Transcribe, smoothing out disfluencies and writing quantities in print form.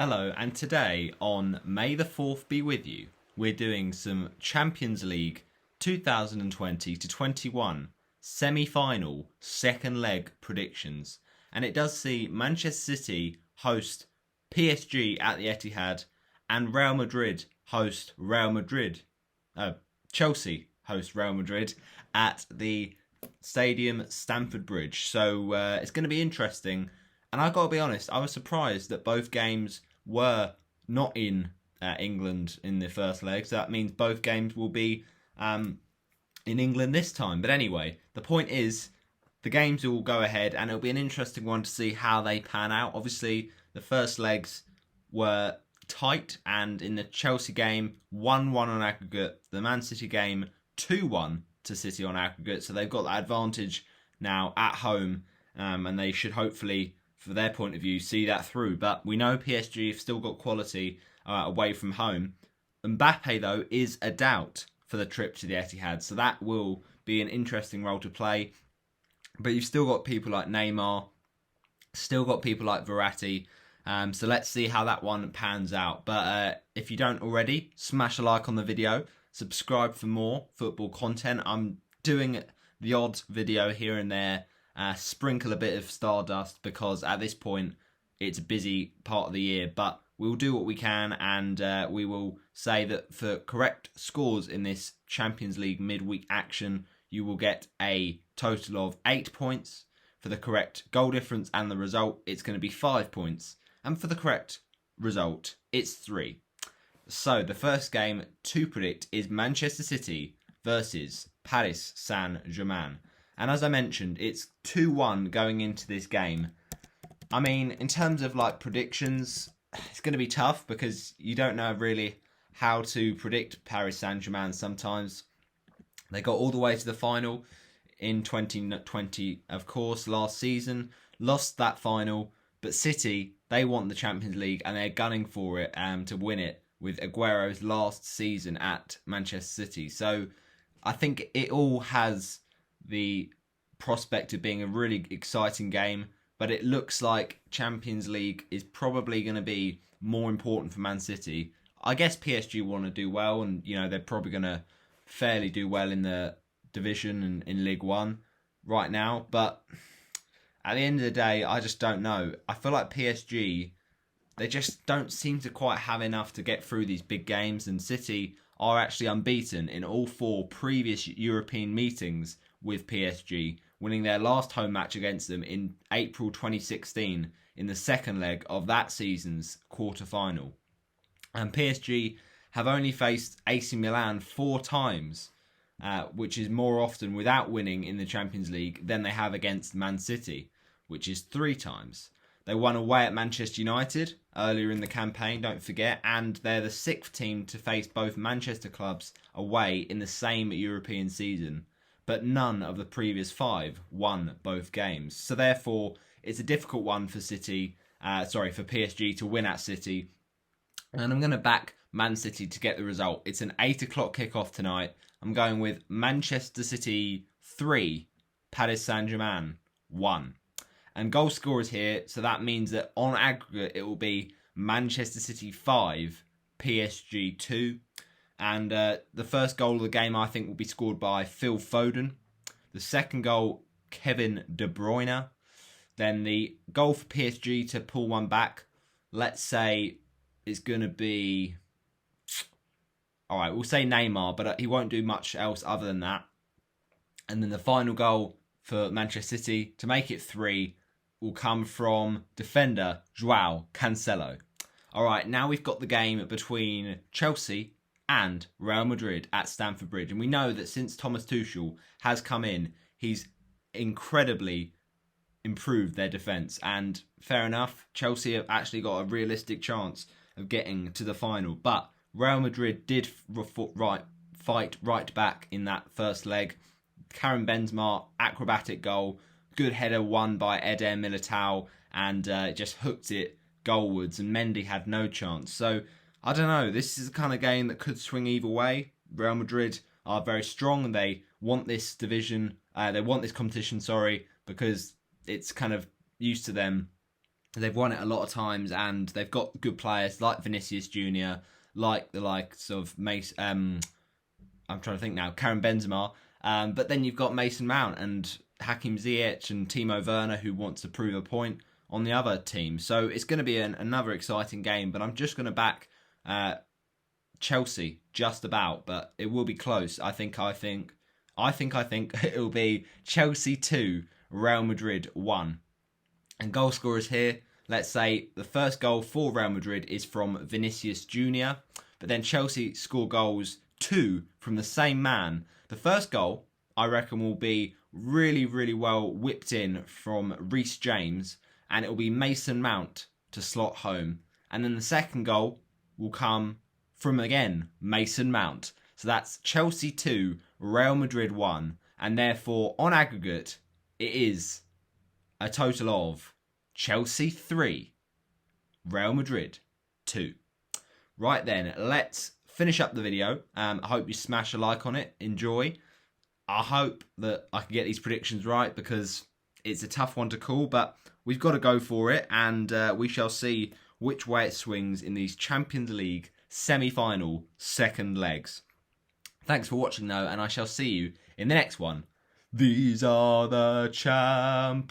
Hello, and today on May the 4th be with you, we're doing some Champions League 2020 to 21 semi-final second leg predictions. And it does see Manchester City host PSG at the ETIHAD and Real Madrid host Real Madrid. Chelsea host Real Madrid at the Stadium Stamford Bridge. So it's going to be interesting. And I've got to be honest, I was surprised that both games were not in England in the first leg. So that means both games will be in England this time. But anyway, the point is the games will go ahead and it'll be an interesting one to see how they pan out. Obviously, the first legs were tight, and in the Chelsea game, 1-1 on aggregate. The Man City game, 2-1 to City on aggregate. So they've got that advantage now at home, and they should hopefully, for their point of view, see that through. But we know PSG have still got quality away from home. Mbappe, though, is a doubt for the trip to the Etihad, so that will be an interesting role to play. But you've still got people like Neymar, still got people like Verratti, so let's see how that one pans out. But if you don't already, smash a like on the video, subscribe for more football content. I'm doing the odd video here and there, sprinkle a bit of stardust, because at this point it's a busy part of the year, but we'll do what we can, and we will say that for correct scores in this Champions League midweek action, you will get a total of 8 points. For the correct goal difference and the result, it's going to be 5 points, and for the correct result, it's 3. So the first game to predict is Manchester City versus Paris Saint-Germain. And as I mentioned, it's 2-1 going into this game. I mean, in terms of like predictions, it's going to be tough because you don't know really how to predict Paris Saint-Germain sometimes. They got all the way to the final in 2020, of course, last season. Lost that final, but City, they want the Champions League and they're gunning for it to win it with Aguero's last season at Manchester City. So I think it all has the prospect of being a really exciting game, but it looks like Champions League is probably going to be more important for Man City. I guess PSG want to do well, and you know they're probably going to fairly do well in the division and in Ligue 1 right now, but at the end of the day, I just don't know. I feel like PSG, they just don't seem to quite have enough to get through these big games, and City are actually unbeaten in all 4 previous European meetings with PSG, winning their last home match against them in April 2016 in the second leg of that season's quarter-final. And PSG have only faced AC Milan 4 times, which is more often without winning in the Champions League than they have against Man City, which is 3 times. They won away at Manchester United earlier in the campaign, don't forget, and they're the 6th team to face both Manchester clubs away in the same European season. But none of the previous 5 won both games. So therefore, it's a difficult one for for PSG to win at City. And I'm going to back Man City to get the result. It's an 8 o'clock kickoff tonight. I'm going with Manchester City 3, Paris Saint-Germain 1. And goal scorers here, so that means that on aggregate it will be Manchester City 5, PSG 2. And the first goal of the game, I think, will be scored by Phil Foden. The second goal, Kevin De Bruyne. Then the goal for PSG to pull one back, let's say, is going to be... Alright, we'll say Neymar, but he won't do much else other than that. And then the final goal for Manchester City, to make it 3, will come from defender João Cancelo. Alright, now we've got the game between Chelsea and Real Madrid at Stamford Bridge. And we know that since Thomas Tuchel has come in, he's incredibly improved their defence. And fair enough, Chelsea have actually got a realistic chance of getting to the final. But Real Madrid did fight right back in that first leg. Karim Benzema, acrobatic goal. Good header won by Eder Militao, and just hooked it goalwards. And Mendy had no chance. So I don't know, this is the kind of game that could swing either way. Real Madrid are very strong and they want this competition, because it's kind of used to them They've won it a lot of times, and they've got good players like Vinicius Junior, like the likes of Mace. I'm trying to think now, Karim Benzema. But then you've got Mason Mount and Hakim Ziyech and Timo Werner, who wants to prove a point on the other team. So it's going to be another exciting game. But I'm just going to back Chelsea just about, but it will be close. I think it will be Chelsea 2, Real Madrid 1. And goal scorers here, let's say the first goal for Real Madrid is from Vinicius Junior, but then Chelsea score goals 2 from the same man. The first goal, I reckon, will be really, really well whipped in from Reece James, and it will be Mason Mount to slot home. And then the second goal will come from, again, Mason Mount. So that's Chelsea 2, Real Madrid 1, and therefore, on aggregate, it is a total of Chelsea 3, Real Madrid 2. Right then, let's finish up the video. I hope you smash a like on it. Enjoy. I hope that I can get these predictions right, because it's a tough one to call, but we've got to go for it, and we shall see which way it swings in these Champions League semi-final second legs. Thanks for watching though, and I shall see you in the next one. These are the champions.